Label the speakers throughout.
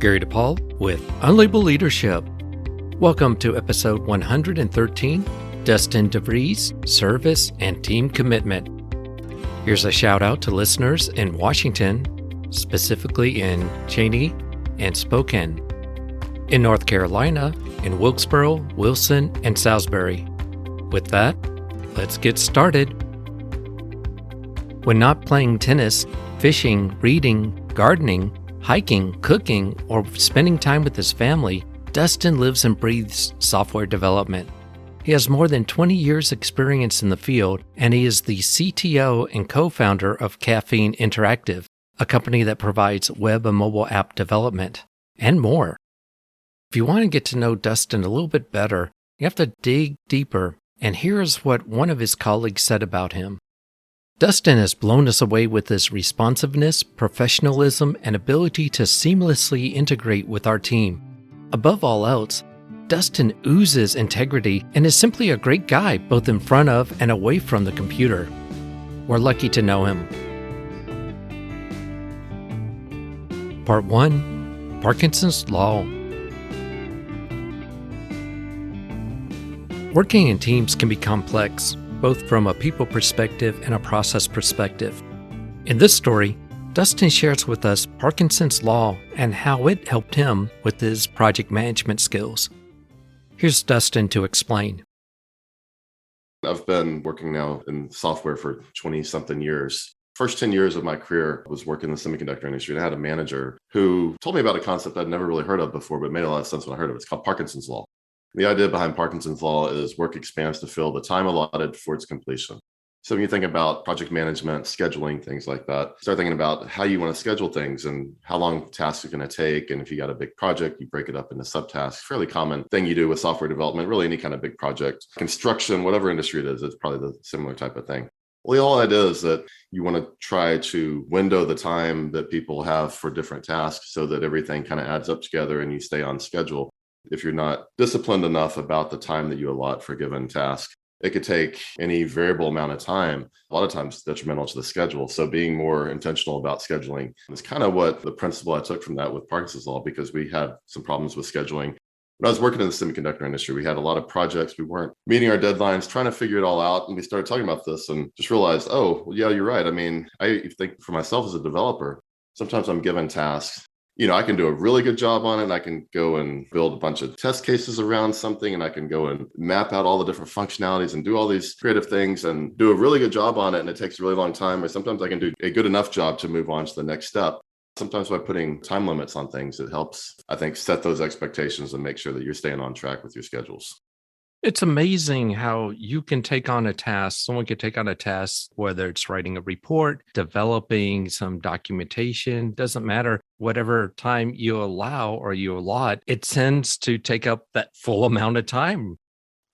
Speaker 1: Gary DePaul with Unlabeled Leadership. Welcome to episode 113, Dustin DeVries, Service and Team Commitment. Here's a shout out to listeners in Washington, specifically in Cheney and Spokane, in North Carolina, in Wilkesboro, Wilson, and Salisbury. With that, let's get started. When not playing tennis, fishing, reading, gardening, hiking, cooking, or spending time with his family, Dustin lives and breathes software development. He has more than 20 years' experience in the field, and he is the CTO and co-founder of Caffeine Interactive, a company that provides web and mobile app development, and more. If you want to get to know Dustin a little bit better, you have to dig deeper, and here is what one of his colleagues said about him. Dustin has blown us away with his responsiveness, professionalism, and ability to seamlessly integrate with our team. Above all else, Dustin oozes integrity and is simply a great guy both in front of and away from the computer. We're lucky to know him. Part 1. Parkinson's Law. Working in teams can be complex, both from a people perspective and a process perspective. In this story, Dustin shares with us Parkinson's Law and how it helped him with his project management skills. Here's Dustin to explain.
Speaker 2: I've been working now in software for 20-something years. First 10 years of my career was working in the semiconductor industry, and I had a manager who told me about a concept I'd never really heard of before, but it made a lot of sense when I heard of it. It's called Parkinson's Law. The idea behind Parkinson's Law is work expands to fill the time allotted for its completion. So when you think about project management, scheduling, things like that, start thinking about how you want to schedule things and how long tasks are going to take. And if you got a big project, you break it up into subtasks. Fairly common thing you do with software development, really any kind of big project, construction, whatever industry it is, it's probably the similar type of thing. Well, the whole idea is that you want to try to window the time that people have for different tasks so that everything kind of adds up together and you stay on schedule. If you're not disciplined enough about the time that you allot for a given task, it could take any variable amount of time, a lot of times detrimental to the schedule. So being more intentional about scheduling is kind of what the principle I took from that with Parkinson's Law, because we had some problems with scheduling. When I was working in the semiconductor industry, we had a lot of projects. We weren't meeting our deadlines, trying to figure it all out. And we started talking about this and just realized, oh, well, yeah, you're right. I mean, I think for myself as a developer, sometimes I'm given tasks. I can do a really good job on it. And I can go and build a bunch of test cases around something, and I can go and map out all the different functionalities and do all these creative things and do a really good job on it. And it takes a really long time. Or sometimes I can do a good enough job to move on to the next step. Sometimes by putting time limits on things, it helps, I think, set those expectations and make sure that you're staying on track with your schedules.
Speaker 1: It's amazing how you can take on a task. Someone can take on a task, whether it's writing a report, developing some documentation, doesn't matter. Whatever time you allow or you allot, it tends to take up that full amount of time.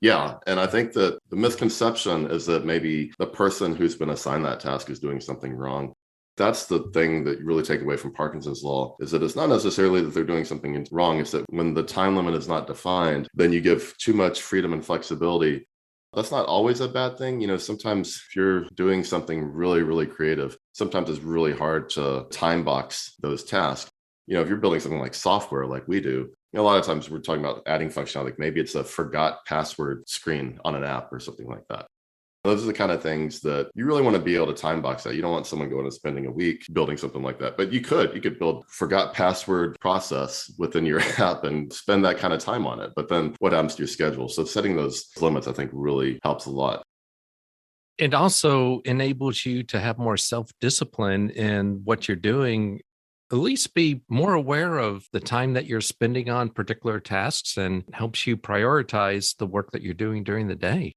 Speaker 2: Yeah. And I think that the misconception is that maybe the person who's been assigned that task is doing something wrong. That's the thing that you really take away from Parkinson's Law, is that it's not necessarily that they're doing something wrong. It's that when the time limit is not defined, then you give too much freedom and flexibility. That's not always a bad thing. Sometimes if you're doing something really, really creative, sometimes it's really hard to time box those tasks. If you're building something like software like we do, a lot of times we're talking about adding functionality. Like maybe it's a forgot password screen on an app or something like that. Those are the kind of things that you really want to be able to time box that. You don't want someone going and spending a week building something like that. But you could build forgot password process within your app and spend that kind of time on it. But then what happens to your schedule? So setting those limits, I think, really helps a lot.
Speaker 1: It also enables you to have more self-discipline in what you're doing, at least be more aware of the time that you're spending on particular tasks, and helps you prioritize the work that you're doing during the day.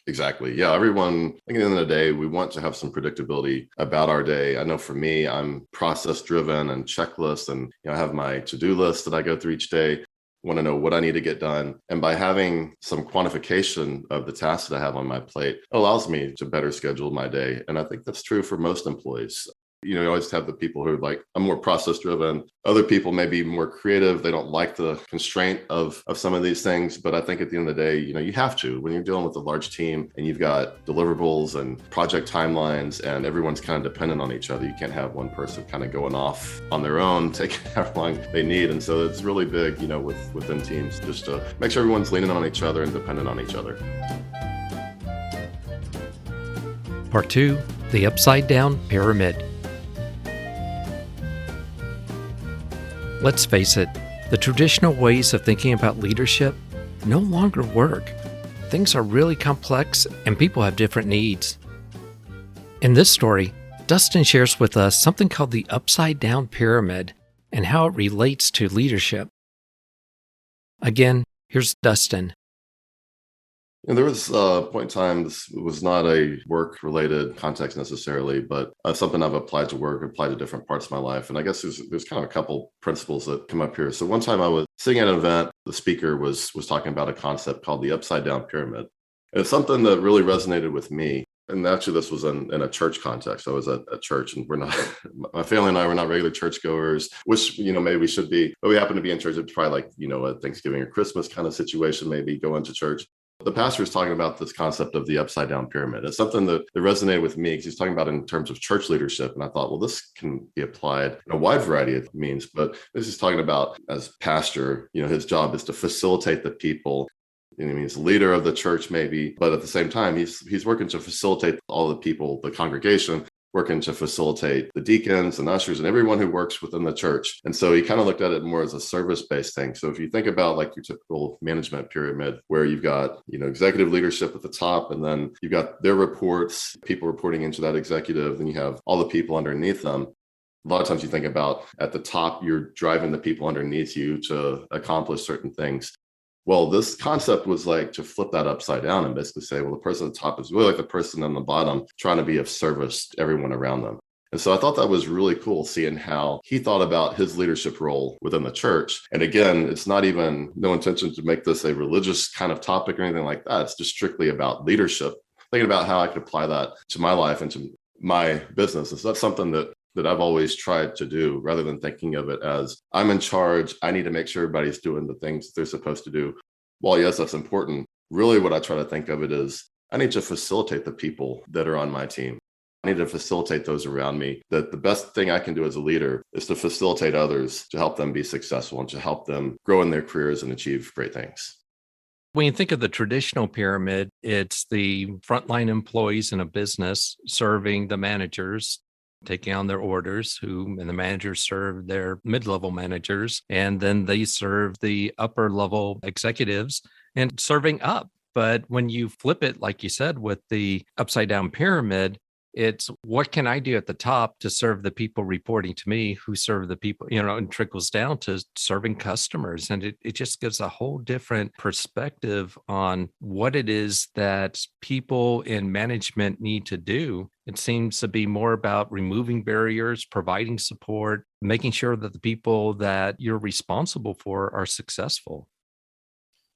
Speaker 2: Exactly. Yeah. Everyone, I think at the end of the day, we want to have some predictability about our day. I know for me, I'm process driven and checklist, and I have my to-do list that I go through each day. I want to know what I need to get done. And by having some quantification of the tasks that I have on my plate, it allows me to better schedule my day. And I think that's true for most employees. You always have the people who are like, I'm more process driven. Other people may be more creative. They don't like the constraint of some of these things. But I think at the end of the day, you have to, when you're dealing with a large team and you've got deliverables and project timelines and everyone's kind of dependent on each other. You can't have one person kind of going off on their own, taking how long they need. And so it's really big, within teams, just to make sure everyone's leaning on each other and dependent on each other.
Speaker 1: Part 2, the upside down pyramid. Let's face it, the traditional ways of thinking about leadership no longer work. Things are really complex and people have different needs. In this story, Dustin shares with us something called the upside down pyramid and how it relates to leadership. Again, here's Dustin.
Speaker 2: There was a point in time, this was not a work-related context necessarily, but something I've applied to work, applied to different parts of my life. And I guess there's kind of a couple principles that come up here. So one time I was sitting at an event, the speaker was talking about a concept called the upside down pyramid. And it's something that really resonated with me. And actually, this was in a church context. I was at a church, and my family and I were not regular churchgoers, which, maybe we should be. But we happened to be in church. It's probably like, a Thanksgiving or Christmas kind of situation, maybe going to church. The pastor was talking about this concept of the upside down pyramid. It's something that resonated with me because he's talking about it in terms of church leadership. And I thought, well, this can be applied in a wide variety of means. But this is talking about, as pastor, his job is to facilitate the people. He's leader of the church, maybe, but at the same time, he's working to facilitate all the people, the congregation, working to facilitate the deacons and ushers and everyone who works within the church. And so he kind of looked at it more as a service-based thing. So if you think about like your typical management pyramid, where you've got, executive leadership at the top, and then you've got their reports, people reporting into that executive, then you have all the people underneath them. A lot of times you think about at the top, you're driving the people underneath you to accomplish certain things. Well, this concept was like to flip that upside down and basically say, well, the person at the top is really like the person on the bottom trying to be of service to everyone around them. And so I thought that was really cool, seeing how he thought about his leadership role within the church. And again, it's not even no intention to make this a religious kind of topic or anything like that. It's just strictly about leadership, thinking about how I could apply that to my life and to my business. And so that's something that I've always tried to do, rather than thinking of it as I'm in charge. I need to make sure everybody's doing the things they're supposed to do. While yes, that's important, really what I try to think of it is I need to facilitate the people that are on my team. I need to facilitate those around me. That the best thing I can do as a leader is to facilitate others, to help them be successful and to help them grow in their careers and achieve great things.
Speaker 1: When you think of the traditional pyramid, it's the frontline employees in a business serving the managers, taking on their orders, and the managers serve their mid-level managers, and then they serve the upper level executives and serving up. But when you flip it, like you said, with the upside down pyramid, it's what can I do at the top to serve the people reporting to me who serve the people, and trickles down to serving customers. And it just gives a whole different perspective on what it is that people in management need to do. It seems to be more about removing barriers, providing support, making sure that the people that you're responsible for are successful.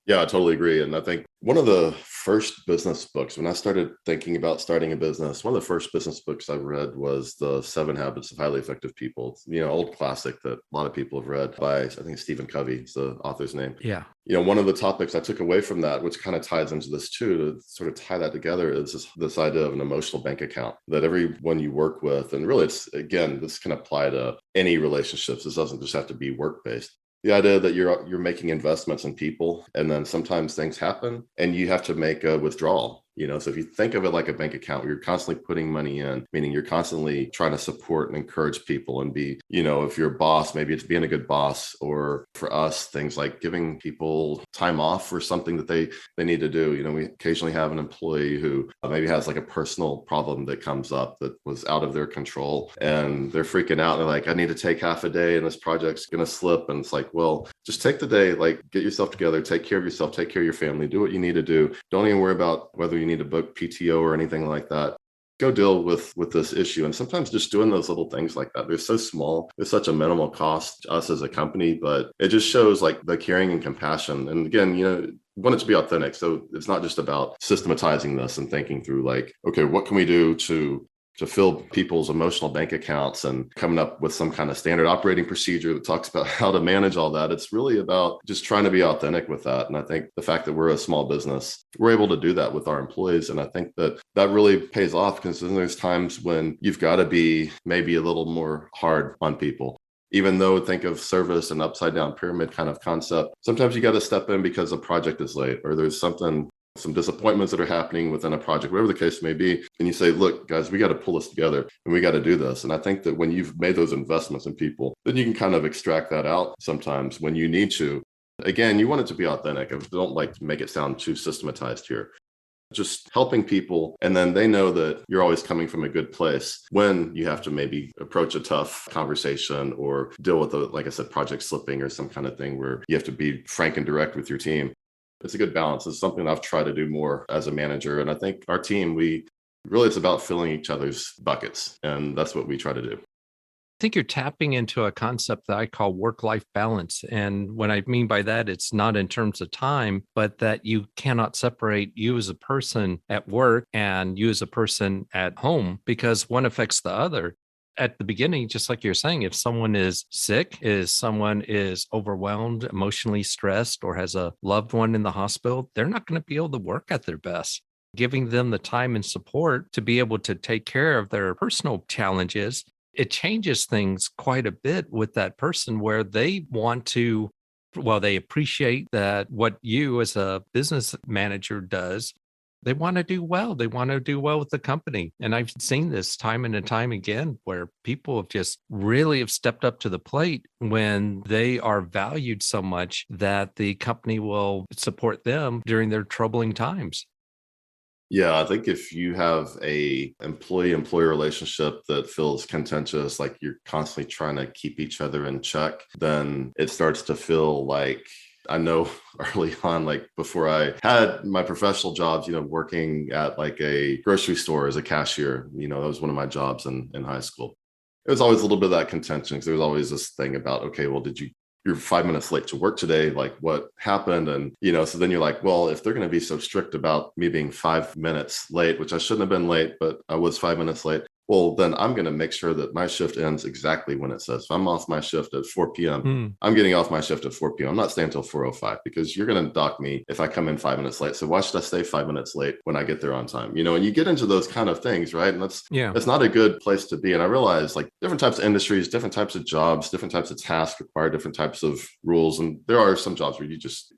Speaker 2: Yeah, I totally agree. And I think one of the first business books, when I started thinking about starting a business, one of the first business books I read was The 7 Habits of Highly Effective People. It's, old classic that a lot of people have read by, I think, Stephen Covey is the author's name.
Speaker 1: Yeah.
Speaker 2: One of the topics I took away from that, which kind of ties into this too, to sort of tie that together, is this idea of an emotional bank account that everyone you work with, and really it's, again, this can apply to any relationships. This doesn't just have to be work-based. The idea that you're making investments in people, and then sometimes things happen and you have to make a withdrawal. So if you think of it like a bank account, you're constantly putting money in, meaning you're constantly trying to support and encourage people and be, if you're a boss, maybe it's being a good boss, or for us, things like giving people time off for something that they need to do. We occasionally have an employee who maybe has like a personal problem that comes up that was out of their control, and they're freaking out. They're like, I need to take half a day and this project's going to slip. And it's like, well, just take the day, like get yourself together, take care of yourself, take care of your family, do what you need to do. Don't even worry about whether you need to book PTO or anything like that. Go deal with this issue. And sometimes just doing those little things like that, they're so small, there's such a minimal cost to us as a company, but it just shows like the caring and compassion. And again, want it to be authentic. So it's not just about systematizing this and thinking through like, okay, what can we do to to fill people's emotional bank accounts and coming up with some kind of standard operating procedure that talks about how to manage all that. It's really about just trying to be authentic with that. And I think the fact that we're a small business, we're able to do that with our employees. And I think that that really pays off, because then there's times when you've got to be maybe a little more hard on people. Even though think of service and upside down pyramid kind of concept, sometimes you got to step in because a project is late or there's some disappointments that are happening within a project, whatever the case may be. And you say, look, guys, we got to pull this together and we got to do this. And I think that when you've made those investments in people, then you can kind of extract that out sometimes when you need to. Again, you want it to be authentic. I don't like to make it sound too systematized here. Just helping people. And then they know that you're always coming from a good place when you have to maybe approach a tough conversation or deal with like I said, project slipping or some kind of thing where you have to be frank and direct with your team. It's a good balance. It's something I've tried to do more as a manager. And I think our team, it's about filling each other's buckets. And that's what we try to do.
Speaker 1: I think you're tapping into a concept that I call work-life balance. And what I mean by that, it's not in terms of time, but that you cannot separate you as a person at work and you as a person at home, because one affects the other. At the beginning, just like you're saying, if someone is sick, someone is overwhelmed, emotionally stressed, or has a loved one in the hospital, they're not going to be able to work at their best. Giving them the time and support to be able to take care of their personal challenges, it changes things quite a bit with that person where they want to, they appreciate that what you as a business manager does. They want to do well. They want to do well with the company. And I've seen this time and time again where people have just really have stepped up to the plate when they are valued so much that the company will support them during their troubling times.
Speaker 2: Yeah, I think if you have a employee-employee relationship that feels contentious, like you're constantly trying to keep each other in check, then it starts to feel like, I know early on, like before I had my professional jobs, working at like a grocery store as a cashier, that was one of my jobs in high school. It was always a little bit of that contention because there was always this thing about, okay, well, you're 5 minutes late to work today. Like what happened? And, so then you're like, well, if they're going to be so strict about me being 5 minutes late, which I shouldn't have been late, but I was 5 minutes late. Well, then I'm going to make sure that my shift ends exactly when it says. If I'm off my shift at 4 p.m., I'm getting off my shift at 4 p.m. I'm not staying until 4:05 because you're going to dock me if I come in 5 minutes late. So why should I stay 5 minutes late when I get there on time? And you get into those kind of things, right? And that's not a good place to be. And I realize like different types of industries, different types of jobs, different types of tasks require different types of rules. And there are some jobs where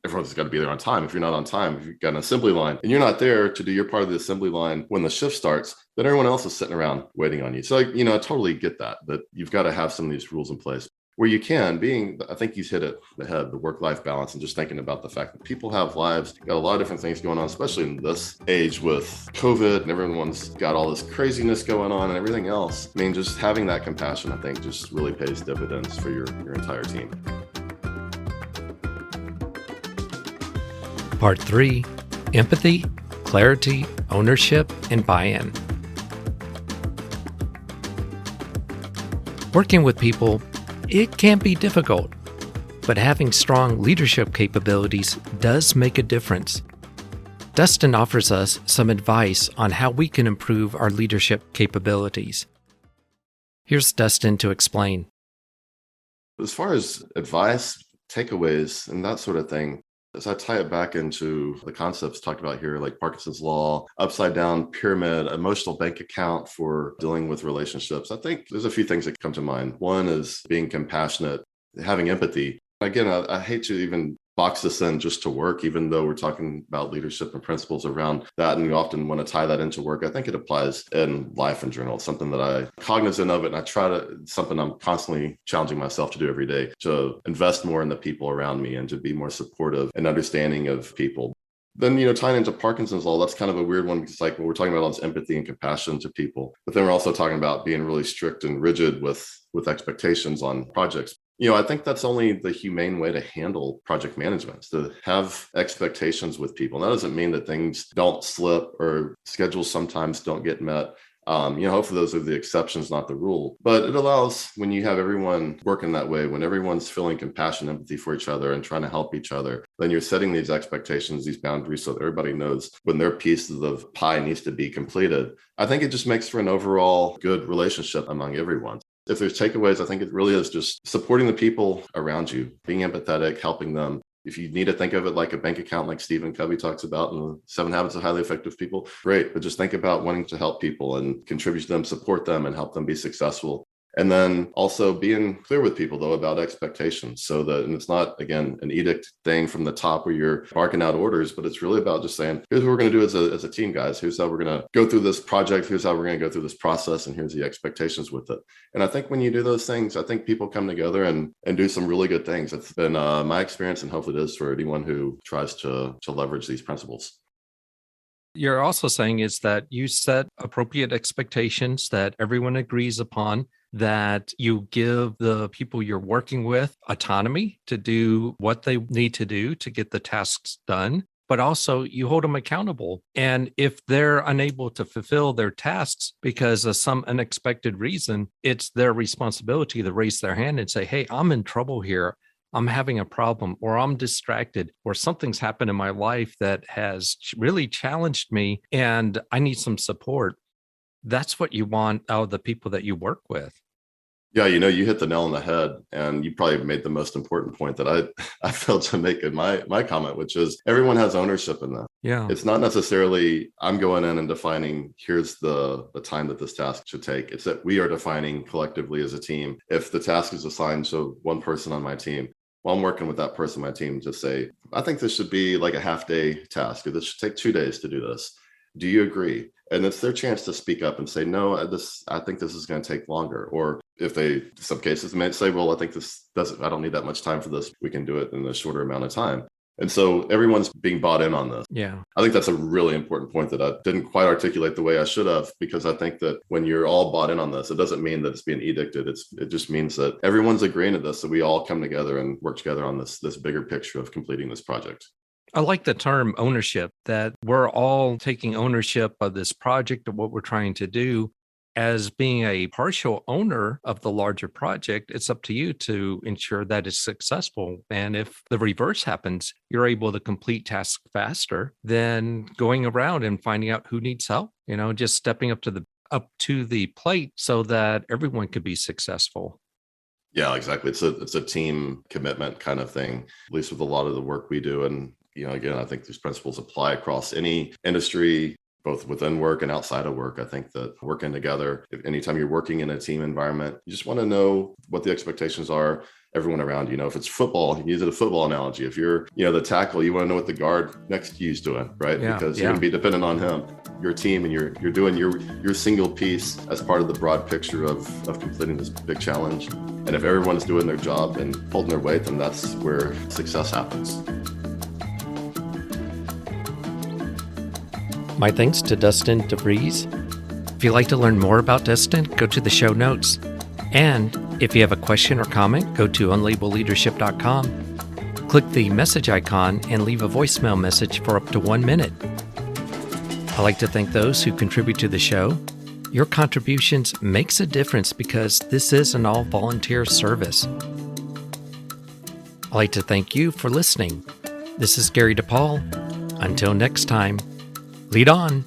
Speaker 2: everyone's got to be there on time. If you're not on time, if you've got an assembly line and you're not there to do your part of the assembly line when the shift starts, then everyone else is sitting around waiting on you. So, I totally get that you've got to have some of these rules in place where you can, I think you hit it the head, the work-life balance, and just thinking about the fact that people have lives, got a lot of different things going on, especially in this age with COVID and everyone's got all this craziness going on and everything else. I mean, just having that compassion, I think just really pays dividends for your entire team.
Speaker 1: Part 3, empathy, clarity, ownership, and buy-in. Working with people, it can be difficult, but having strong leadership capabilities does make a difference. Dustin offers us some advice on how we can improve our leadership capabilities. Here's Dustin to explain.
Speaker 2: As far as advice, takeaways, and that sort of thing, as I tie it back into the concepts talked about here, like Parkinson's law, upside down pyramid, emotional bank account for dealing with relationships, I think there's a few things that come to mind. One is being compassionate, having empathy. Again, I hate to even box this in just to work, even though we're talking about leadership and principles around that. And we often want to tie that into work. I think it applies in life in general. It's something that I'm cognizant of it. And something I'm constantly challenging myself to do every day, to invest more in the people around me and to be more supportive and understanding of people. Then, tying into Parkinson's law, that's kind of a weird one because we're talking about all this empathy and compassion to people. But then we're also talking about being really strict and rigid with expectations on projects. I think that's only the humane way to handle project management, is to have expectations with people. And that doesn't mean that things don't slip or schedules sometimes don't get met. Hopefully those are the exceptions, not the rule. But it allows, when you have everyone working that way, when everyone's feeling compassion, empathy for each other and trying to help each other, then you're setting these expectations, these boundaries so that everybody knows when their piece of the pie needs to be completed. I think it just makes for an overall good relationship among everyone. If there's takeaways, I think it really is just supporting the people around you, being empathetic, helping them. If you need to think of it like a bank account, like Stephen Covey talks about in the 7 Habits of Highly Effective People, great. But just think about wanting to help people and contribute to them, support them, and help them be successful. And then also being clear with people, though, about expectations, so that, and it's not, again, an edict thing from the top where you're barking out orders, but it's really about just saying, here's what we're going to do as a team, guys. Here's how we're going to go through this project. Here's how we're going to go through this process. And here's the expectations with it. And I think when you do those things, I think people come together and do some really good things. It's been my experience, and hopefully it is for anyone who tries to leverage these principles.
Speaker 1: You're also saying is that you set appropriate expectations that everyone agrees upon, that you give the people you're working with autonomy to do what they need to do to get the tasks done, but also you hold them accountable. And if they're unable to fulfill their tasks because of some unexpected reason, it's their responsibility to raise their hand and say, hey, I'm in trouble here. I'm having a problem, or I'm distracted, or something's happened in my life that has really challenged me and I need some support. That's what you want out of the people that you work with.
Speaker 2: Yeah, you hit the nail on the head, and you probably made the most important point that I failed to make in my comment, which is everyone has ownership in that.
Speaker 1: Yeah.
Speaker 2: It's not necessarily I'm going in and defining here's the time that this task should take. It's that we are defining collectively as a team. If the task is assigned to one person on my team, well, I'm working with that person on my team to say, I think this should be like a half-day task, or this should take 2 days to do this. Do you agree? And it's their chance to speak up and say, no, I think this is going to take longer. Or if they, some cases, may say, well, I think I don't need that much time for this. We can do it in a shorter amount of time. And so everyone's being bought in on this.
Speaker 1: Yeah.
Speaker 2: I think that's a really important point that I didn't quite articulate the way I should have, because I think that when you're all bought in on this, it doesn't mean that it's being edicted. It just means that everyone's agreeing to this, so we all come together and work together on this bigger picture of completing this project.
Speaker 1: I like the term ownership, that we're all taking ownership of this project, of what we're trying to do. As being a partial owner of the larger project, it's up to you to ensure that it's successful. And if the reverse happens, you're able to complete tasks faster than going around and finding out who needs help, just stepping up to the plate so that everyone could be successful.
Speaker 2: Yeah, exactly. It's a team commitment kind of thing, at least with a lot of the work we do. And, again, I think these principles apply across any industry, both within work and outside of work. I think that working together, anytime you're working in a team environment, you just want to know what the expectations are, everyone around you. If it's football, you use it a football analogy. If you're, the tackle, you want to know what the guard next to you is doing, right?
Speaker 1: Yeah,
Speaker 2: because you're going to be dependent on him, your team, and you're doing your single piece as part of the broad picture of completing this big challenge. And if everyone's doing their job and holding their weight, then that's where success happens.
Speaker 1: My thanks to Dustin DeVries. If you'd like to learn more about Dustin, go to the show notes. And if you have a question or comment, go to unlabelleadership.com. Click the message icon and leave a voicemail message for up to 1 minute. I'd like to thank those who contribute to the show. Your contributions makes a difference because this is an all-volunteer service. I'd like to thank you for listening. This is Gary DePaul. Until next time, lead on.